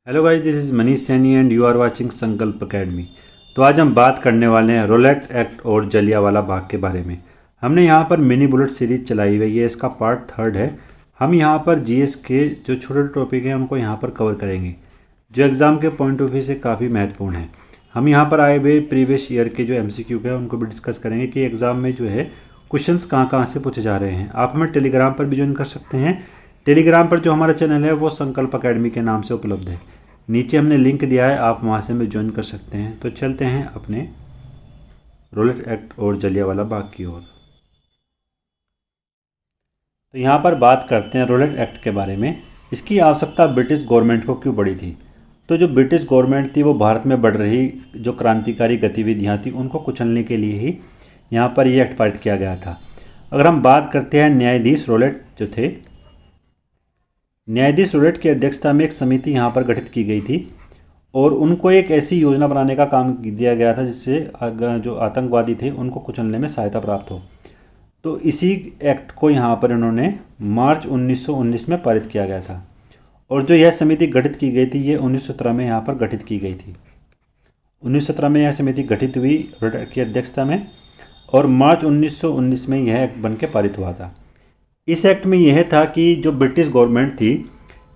Hello guys, this is Manish Saini and you are watching Sankalp Academy. तो आज हम बात करने वाले हैं रोलेट एक्ट और जलियांवाला बाग के बारे में। हमने यहाँ पर मिनी बुलेट सीरीज चलाई हुई है, इसका पार्ट 3 है। हम यहाँ पर जीएस के जो छोटे छोटे टॉपिक हैं उनको यहाँ पर कवर करेंगे, जो एग्ज़ाम के पॉइंट ऑफ व्यू से काफ़ी महत्वपूर्ण है। हम यहाँ पर आए हुए प्रीवियस ईयर के जो MCQ है उनको भी डिस्कस करेंगे कि एग्ज़ाम में जो है क्वेश्चंस कहाँ कहाँ से पूछे जा रहे हैं। आप हमें टेलीग्राम पर भी ज्वाइन कर सकते हैं। टेलीग्राम पर जो हमारा चैनल है वो संकल्प अकेडमी के नाम से उपलब्ध है। नीचे हमने लिंक दिया है, आप वहाँ से भी ज्वाइन कर सकते हैं। तो चलते हैं अपने रोलेट एक्ट और जलियांवाला बाग की ओर। तो यहाँ पर बात करते हैं रोलेट एक्ट के बारे में। इसकी आवश्यकता ब्रिटिश गवर्नमेंट को क्यों पड़ी थी? तो जो ब्रिटिश गवर्नमेंट थी वो भारत में बढ़ रही जो क्रांतिकारी गतिविधियाँ थी उनको कुचलने के लिए ही यहाँ पर ये एक्ट पारित किया गया था। अगर हम बात करते हैं न्यायाधीश रोलेट जो थे, न्यायाधीश रोलेट की अध्यक्षता में एक समिति यहाँ पर गठित की गई थी और उनको एक ऐसी योजना बनाने का काम दिया गया था जिससे जो आतंकवादी थे उनको कुचलने में सहायता प्राप्त हो। तो इसी एक्ट को यहाँ पर इन्होंने मार्च 1919 में पारित किया गया था और जो यह समिति गठित की गई थी ये 1917 में यहाँ पर गठित की गई थी। 1917 में यह समिति गठित हुई रोलेट की अध्यक्षता में और मार्च 1919 में यह एक्ट बन के पारित हुआ था। इस एक्ट में यह था कि जो ब्रिटिश गवर्नमेंट थी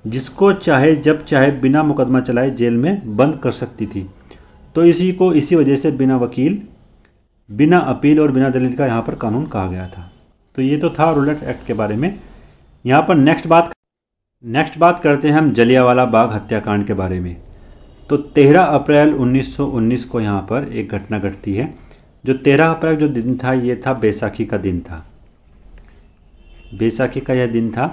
जिसको चाहे जब चाहे बिना मुकदमा चलाए जेल में बंद कर सकती थी। तो इसी वजह से बिना वकील, बिना अपील और बिना दलील का यहाँ पर कानून कहा गया था। तो ये तो था रोलेट एक्ट के बारे में। यहाँ पर नेक्स्ट बात करते हैं हम जलियांवाला बाग हत्याकांड के बारे में। तो 13 अप्रैल 1919 को यहाँ पर एक घटना घटती है। जो 13 अप्रैल जो दिन था ये था बैसाखी का दिन था। बैसाखी का यह दिन था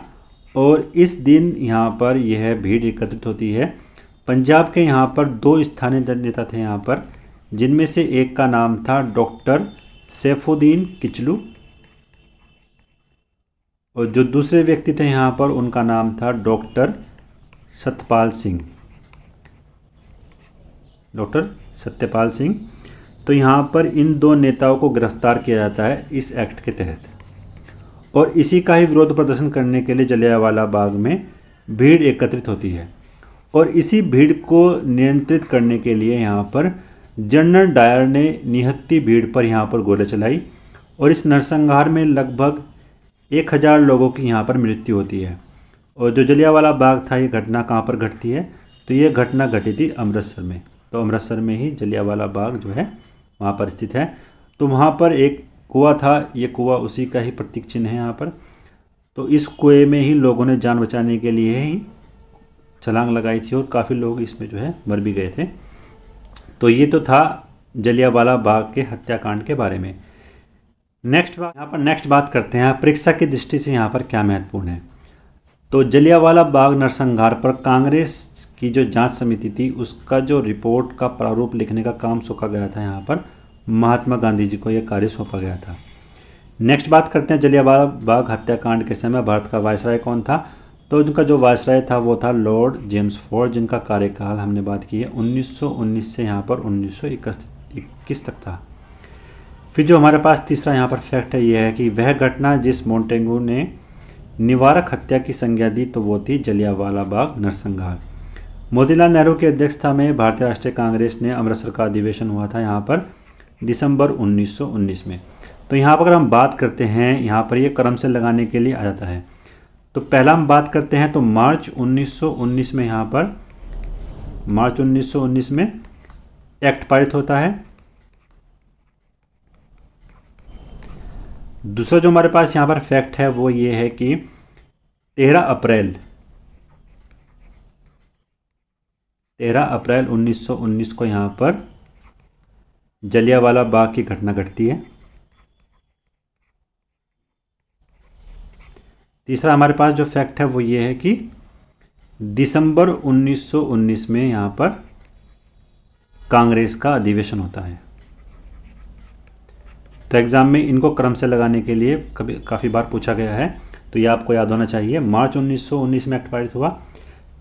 और इस दिन यहाँ पर यह भीड़ एकत्रित होती है। पंजाब के यहाँ पर 2 स्थानीय नेता थे यहाँ पर, जिनमें से एक का नाम था डॉक्टर सैफुद्दीन किचलू और जो दूसरे व्यक्ति थे यहाँ पर उनका नाम था डॉक्टर सत्यपाल सिंह। डॉक्टर सत्यपाल सिंह। तो यहाँ पर इन 2 नेताओं को गिरफ्तार किया जाता है इस एक्ट के तहत और इसी का ही विरोध प्रदर्शन करने के लिए जलियांवाला बाग में भीड़ एकत्रित होती है और इसी भीड़ को नियंत्रित करने के लिए यहाँ पर जनरल डायर ने निहत्ती भीड़ पर यहाँ पर गोली चलाई और इस नरसंहार में लगभग 1000 लोगों की यहाँ पर मृत्यु होती है। और जो जलियांवाला बाग था ये घटना कहाँ पर घटती है? तो ये घटना घटी थी अमृतसर में। तो अमृतसर में ही जलियांवाला बाग जो है वहाँ पर स्थित है। तो वहाँ पर एक कुआं था, ये कुआं उसी का ही प्रतीक चिन्ह है यहाँ पर। तो इस कुएं में ही लोगों ने जान बचाने के लिए ही छलांग लगाई थी और काफ़ी लोग इसमें जो है मर भी गए थे। तो ये तो था जलियांवाला बाग के हत्याकांड के बारे में। नेक्स्ट बात करते हैं परीक्षा की दृष्टि से यहाँ पर क्या महत्वपूर्ण है। तो जलियांवाला बाग नरसंहार पर कांग्रेस की जो जांच समिति थी उसका जो रिपोर्ट का प्रारूप लिखने का काम सौंपा गया था, यहाँ पर महात्मा गांधी जी को यह कार्य सौंपा गया था। नेक्स्ट बात करते हैं जलियांवाला बाग हत्याकांड के समय भारत का वायसराय कौन था। तो उनका जो वायसराय था वो था लॉर्ड जेम्स फोर्ड, जिनका कार्यकाल हमने बात की है 1919 से यहाँ पर 1921 तक था। फिर जो हमारे पास तीसरा यहाँ पर फैक्ट है ये है कि वह घटना जिस मोंटेगू ने निवारक हत्या की संज्ञा दी तो वो थी जलियांवाला बाग नरसंहार। मोतीलाल नेहरू की अध्यक्षता में भारतीय राष्ट्रीय कांग्रेस ने अमृतसर का अधिवेशन हुआ था यहाँ पर दिसंबर 1919 में। तो यहाँ पर अगर हम बात करते हैं, यहाँ पर ये क्रम से लगाने के लिए आ जाता है। तो पहला हम बात करते हैं तो मार्च 1919 में यहाँ पर मार्च 1919 में एक्ट पारित होता है। दूसरा जो हमारे पास यहाँ पर फैक्ट है वो ये है कि 13 अप्रैल 1919 को यहाँ पर जलियांवाला बाग की घटना घटती है। तीसरा हमारे पास जो फैक्ट है वो ये है कि दिसंबर 1919 में यहाँ पर कांग्रेस का अधिवेशन होता है। तो एग्ज़ाम में इनको क्रम से लगाने के लिए काफ़ी बार पूछा गया है, तो ये आपको याद होना चाहिए। मार्च 1919 में एक्ट पारित हुआ,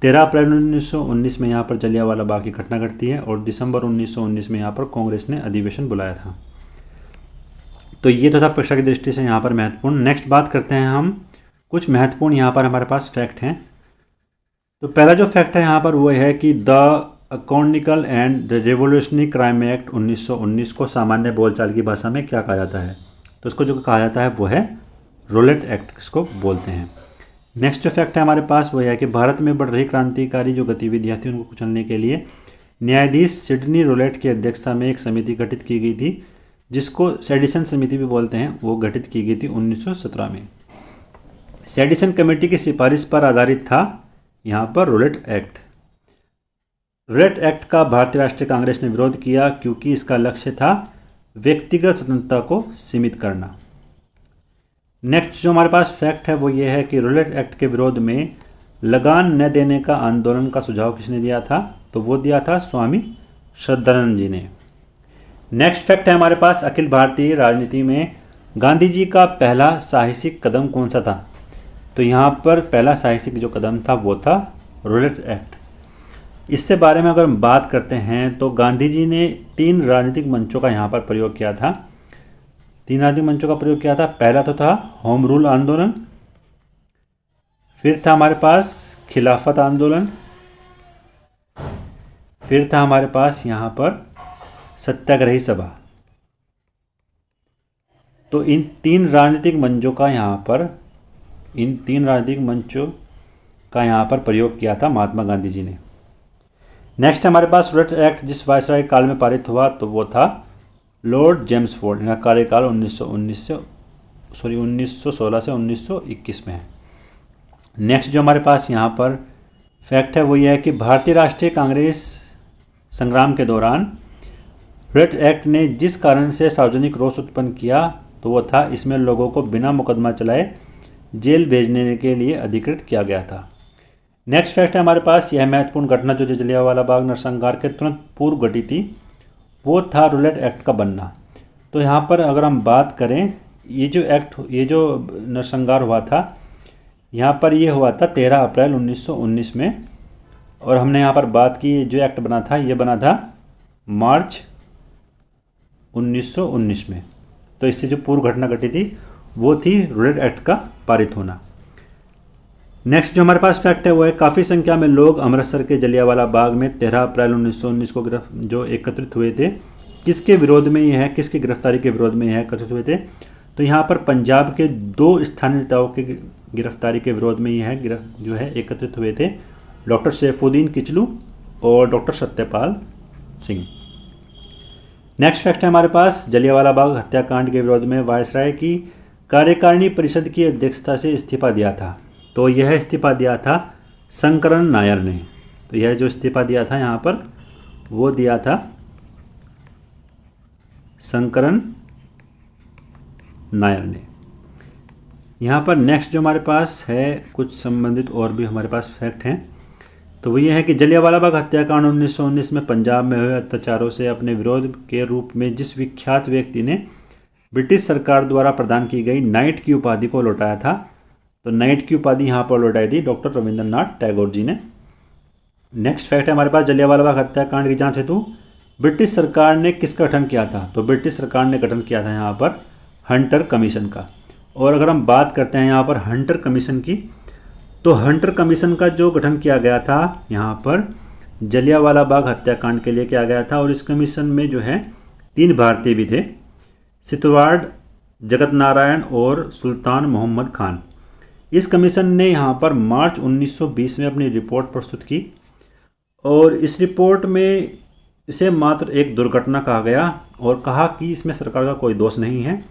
13 अप्रैल 1919 में यहाँ पर जलियांवाला बाग की घटना घटती है और दिसंबर 1919 में यहाँ पर कांग्रेस ने अधिवेशन बुलाया था। तो ये तो था परीक्षा की दृष्टि से यहाँ पर महत्वपूर्ण। नेक्स्ट बात करते हैं हम कुछ महत्वपूर्ण यहाँ पर हमारे पास फैक्ट हैं। तो पहला जो फैक्ट है यहाँ पर वो है कि द अकाउंटिकल and the revolutionary crime act 1919 को सामान्य बोलचाल की भाषा में क्या कहा जाता है? तो उसको जो कहा जाता है वो है रोलेट एक्ट, इसको बोलते हैं। नेक्स्ट जो फैक्ट है हमारे पास वो है कि भारत में बढ़ रही क्रांतिकारी जो गतिविधियाँ थी उनको कुचलने के लिए न्यायाधीश सिडनी रोलेट की अध्यक्षता में एक समिति गठित की गई थी, जिसको सेडिशन समिति भी बोलते हैं, वो गठित की गई थी 1917 में। सेडिशन कमेटी की सिफारिश पर आधारित था यहाँ पर रोलेट एक्ट। रोलेट एक्ट का भारतीय राष्ट्रीय कांग्रेस ने विरोध किया क्योंकि इसका लक्ष्य था व्यक्तिगत स्वतंत्रता को सीमित करना। नेक्स्ट जो हमारे पास फैक्ट है वो ये है कि रोलेट एक्ट के विरोध में लगान न देने का आंदोलन का सुझाव किसने दिया था? तो वो दिया था स्वामी श्रद्धानंद जी ने। नेक्स्ट फैक्ट है हमारे पास अखिल भारतीय राजनीति में गांधी जी का पहला साहसिक कदम कौन सा था? तो यहाँ पर पहला साहसिक जो कदम था वो था रोलेट एक्ट। इससे बारे में अगर हम बात करते हैं तो गांधी जी ने 3 राजनीतिक मंचों का यहाँ पर प्रयोग किया था। 3 राजनीतिक मंचों का प्रयोग किया था। पहला तो था होम रूल आंदोलन, फिर था हमारे पास खिलाफत आंदोलन, फिर था हमारे पास यहाँ पर सत्याग्रही सभा। तो इन 3 राजनीतिक मंचों का यहाँ पर प्रयोग किया था महात्मा गांधी जी ने। नेक्स्ट हमारे पास रोलेट एक्ट जिस वायसराय काल में पारित हुआ तो वो था लॉर्ड जेम्सफोर्ड। इनका कार्यकाल 1916 से 1921 में है। नेक्स्ट जो हमारे पास यहाँ पर फैक्ट है वो ये है कि भारतीय राष्ट्रीय कांग्रेस संग्राम के दौरान रोलेट एक्ट ने जिस कारण से सार्वजनिक रोष उत्पन्न किया तो वो था इसमें लोगों को बिना मुकदमा चलाए जेल भेजने के लिए अधिकृत किया गया था। नेक्स्ट फैक्ट है हमारे पास यह महत्वपूर्ण घटना जो जलियांवाला बाग नरसंहार के तुरंत पूर्व घटी थी वो था रोलेट एक्ट का बनना। तो यहाँ पर अगर हम बात करें ये जो नरसंहार हुआ था यहाँ पर ये हुआ था 13 अप्रैल 1919 में, और हमने यहाँ पर बात की जो एक्ट बना था ये बना था मार्च 1919 में। तो इससे जो पूर्व घटना घटी थी वो थी रोलेट एक्ट का पारित होना। नेक्स्ट जो हमारे पास फैक्ट है वो है काफ़ी संख्या में लोग अमृतसर के जलियांवाला बाग में 13 अप्रैल 1919 को जो एकत्रित हुए थे, किसके विरोध में ये है, किसकी गिरफ्तारी के विरोध में यह एकत्रित हुए थे? तो यहाँ पर पंजाब के 2 स्थानीय नेताओं की गिरफ्तारी के विरोध में यह जो है एकत्रित हुए थे, डॉक्टर सैफुद्दीन किचलू और doctor Satyapal Singh. Next fact है हमारे पास जलियांवाला बाग हत्याकांड के विरोध में वायसराय की कार्यकारिणी परिषद की अध्यक्षता से इस्तीफा दिया था। तो यह इस्तीफा दिया था शंकरन नायर ने। तो यह जो इस्तीफा दिया था यहाँ पर वो दिया था शंकरन नायर ने। यहाँ पर नेक्स्ट जो हमारे पास है कुछ संबंधित और भी हमारे पास फैक्ट हैं। तो वो ये है कि जलियांवाला बाग हत्याकांड 1919 में पंजाब में हुए अत्याचारों से अपने विरोध के रूप में जिस विख्यात व्यक्ति ने ब्रिटिश सरकार द्वारा प्रदान की गई नाइट की उपाधि को लौटाया था, तो नाइट की उपाधि यहाँ पर लौटाई थी डॉक्टर रविंद्रनाथ टैगोर जी ने। नेक्स्ट फैक्ट है हमारे पास जलियांवाला बाग हत्याकांड की जांच हेतु ब्रिटिश सरकार ने किसका गठन किया था? तो ब्रिटिश सरकार ने गठन किया था यहाँ पर हंटर कमीशन का। और अगर हम बात करते हैं यहाँ पर हंटर कमीशन की, तो हंटर कमीशन का जो गठन किया गया था यहाँ पर जलियांवाला बाग हत्याकांड के लिए किया गया था। और इस कमीशन में जो है 3 भारतीय भी थे, सितवाड़ जगत नारायण और सुल्तान मोहम्मद खान। इस कमीशन ने यहाँ पर मार्च 1920 में अपनी रिपोर्ट प्रस्तुत की और इस रिपोर्ट में इसे मात्र एक दुर्घटना कहा गया और कहा कि इसमें सरकार का कोई दोष नहीं है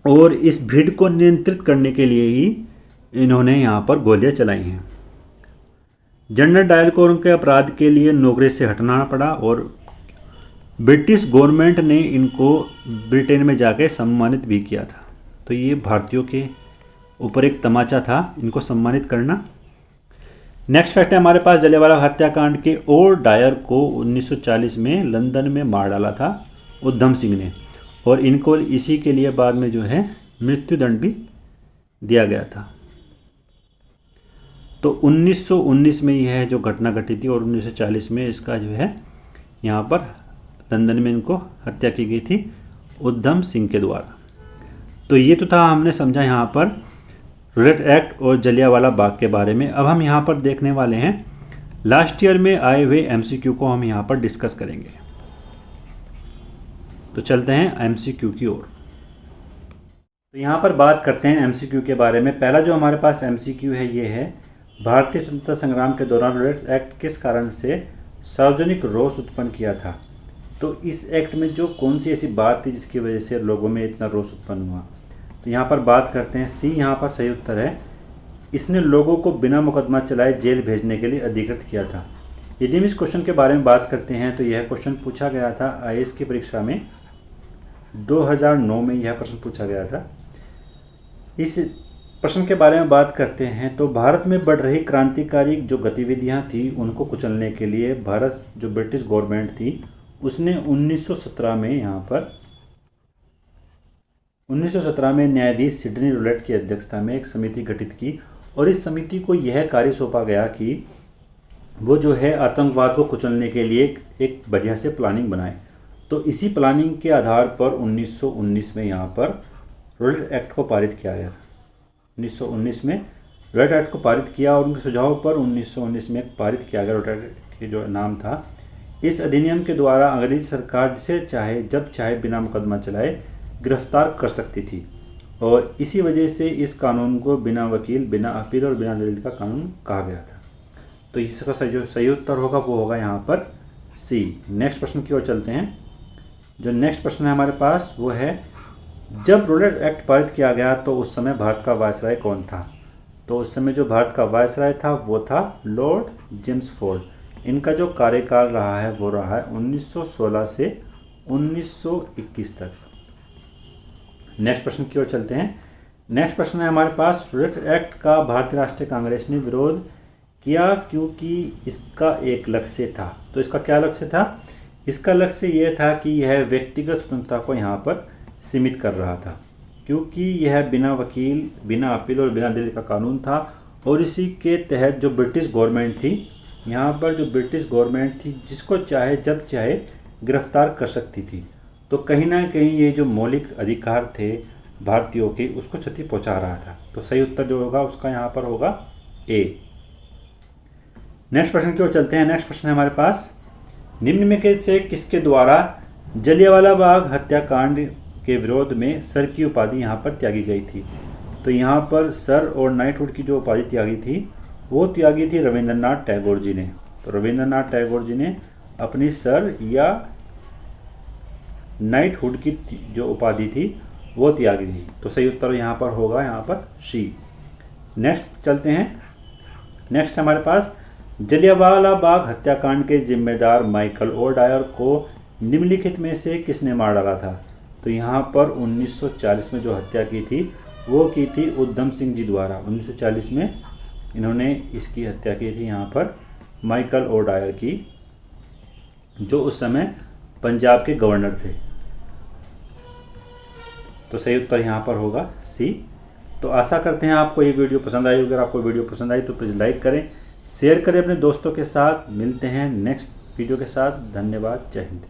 और इस भीड़ को नियंत्रित करने के लिए ही इन्होंने यहाँ पर गोलियां चलाई हैं। जनरल डायल को उनके अपराध के लिए नौकरी से हटना पड़ा और ब्रिटिश गवर्नमेंट ने इनको ब्रिटेन में जाके सम्मानित भी किया था। तो ये भारतीयों के ऊपर एक तमाचा था इनको सम्मानित करना। नेक्स्ट फैक्ट है हमारे पास जलियांवाला हत्याकांड के और डायर को 1940 में लंदन में मार डाला था उधम सिंह ने, और इनको इसी के लिए बाद में जो है मृत्युदंड भी दिया गया था। तो 1919 में यह जो घटना घटी थी और 1940 में इसका जो है यहाँ पर लंदन में इनको हत्या की गई थी उधम सिंह के द्वारा। तो ये तो था हमने समझा यहाँ पर रूलेट एक्ट और जलियांवाला बाग के बारे में। अब हम यहाँ पर देखने वाले हैं लास्ट ईयर में आए हुए एमसीक्यू को हम यहाँ पर डिस्कस करेंगे। तो चलते हैं एमसीक्यू की ओर। तो यहाँ पर बात करते हैं एमसीक्यू के बारे में। पहला जो हमारे पास एमसीक्यू है ये है, भारतीय स्वतंत्रता संग्राम के दौरान रूलेट एक्ट किस कारण से सार्वजनिक रोष उत्पन्न किया था। तो इस एक्ट में जो कौन सी ऐसी बात थी जिसकी वजह से लोगों में इतना रोष उत्पन्न हुआ। तो यहाँ पर बात करते हैं सी, यहाँ पर सही उत्तर है, इसने लोगों को बिना मुकदमा चलाए जेल भेजने के लिए अधिकृत किया था। यदि हम इस क्वेश्चन के बारे में बात करते हैं तो यह क्वेश्चन पूछा गया था आईएएस की परीक्षा में 2009 में यह प्रश्न पूछा गया था। इस प्रश्न के बारे में बात करते हैं तो भारत में बढ़ रही क्रांतिकारी जो गतिविधियां थी उनको कुचलने के लिए भारत जो ब्रिटिश गवर्नमेंट थी उसने 1917 में यहाँ पर 1917 में न्यायाधीश सिडनी रूलेट की अध्यक्षता में एक समिति गठित की और इस समिति को यह कार्य सौंपा गया कि वो जो है आतंकवाद को कुचलने के लिए एक बढ़िया से प्लानिंग बनाए। तो इसी प्लानिंग के आधार पर 1919 में यहाँ पर रूलेट एक्ट को पारित किया गया था। 1919 में रूलेट एक्ट को पारित किया और उनके सुझाव पर 1919 में पारित किया गया रूलेट एक्ट के जो नाम था। इस अधिनियम के द्वारा अंग्रेजी सरकार जिसे चाहे जब चाहे बिना मुकदमा चलाए गिरफ्तार कर सकती थी और इसी वजह से इस कानून को बिना वकील, बिना अपील और बिना दलील का कानून कहा गया था। तो इसका जो सही उत्तर होगा वो होगा यहाँ पर सी। नेक्स्ट प्रश्न की ओर चलते हैं। जो नेक्स्ट प्रश्न है हमारे पास वो है, जब रूलेट एक्ट पारित किया गया तो उस समय भारत का वायसराय कौन था। तो उस समय जो भारत का वायसराय था वो था लॉर्ड जेम्सफोर्ड। इनका जो कार्यकाल रहा है वो रहा है 1916 से 1921 तक। नेक्स्ट प्रश्न की ओर चलते हैं। नेक्स्ट प्रश्न है हमारे पास, रूलेट एक्ट का भारतीय राष्ट्रीय कांग्रेस ने विरोध किया क्योंकि इसका एक लक्ष्य था। तो इसका क्या लक्ष्य था? इसका लक्ष्य यह था कि यह व्यक्तिगत स्वतंत्रता को यहाँ पर सीमित कर रहा था, क्योंकि यह बिना वकील, बिना अपील और बिना दलील का कानून था और इसी के तहत जो ब्रिटिश गवर्नमेंट थी, यहाँ पर जो ब्रिटिश गवर्नमेंट थी जिसको चाहे जब चाहे गिरफ्तार कर सकती थी। तो कहीं ना कहीं ये जो मौलिक अधिकार थे भारतीयों के उसको क्षति पहुंचा रहा था। तो सही उत्तर जो होगा उसका यहाँ पर होगा ए। नेक्स्ट प्रश्न की ओर चलते हैं। नेक्स्ट प्रश्न है हमारे पास, निम्न में से किसके द्वारा जलियांवाला बाग हत्याकांड के विरोध में सर की उपाधि यहाँ पर त्यागी गई थी। तो यहाँ पर सर और नाइटहुड की जो उपाधि त्यागी थी वो त्यागी थी रविंद्रनाथ टैगोर जी ने। तो रविंद्रनाथ टैगोर जी ने अपनी सर या नाइटहुड की जो उपाधि थी वो त्यागी थी। तो सही उत्तर यहाँ पर होगा यहाँ पर सी। नेक्स्ट चलते हैं। नेक्स्ट हमारे पास, जलियांवाला बाग हत्याकांड के जिम्मेदार माइकल ओडायर को निम्नलिखित में से किसने मार डाला था। तो यहाँ पर 1940 में जो हत्या की थी वो की थी उधम सिंह जी द्वारा। 1940 में इन्होंने इसकी हत्या की थी यहाँ पर माइकल ओडायर की, जो उस समय पंजाब के गवर्नर थे। तो सही उत्तर यहाँ पर होगा सी। तो आशा करते हैं आपको ये वीडियो पसंद आई। अगर आपको वीडियो पसंद आई तो प्लीज़ लाइक करें, शेयर करें अपने दोस्तों के साथ। मिलते हैं नेक्स्ट वीडियो के साथ। धन्यवाद। जय हिंद।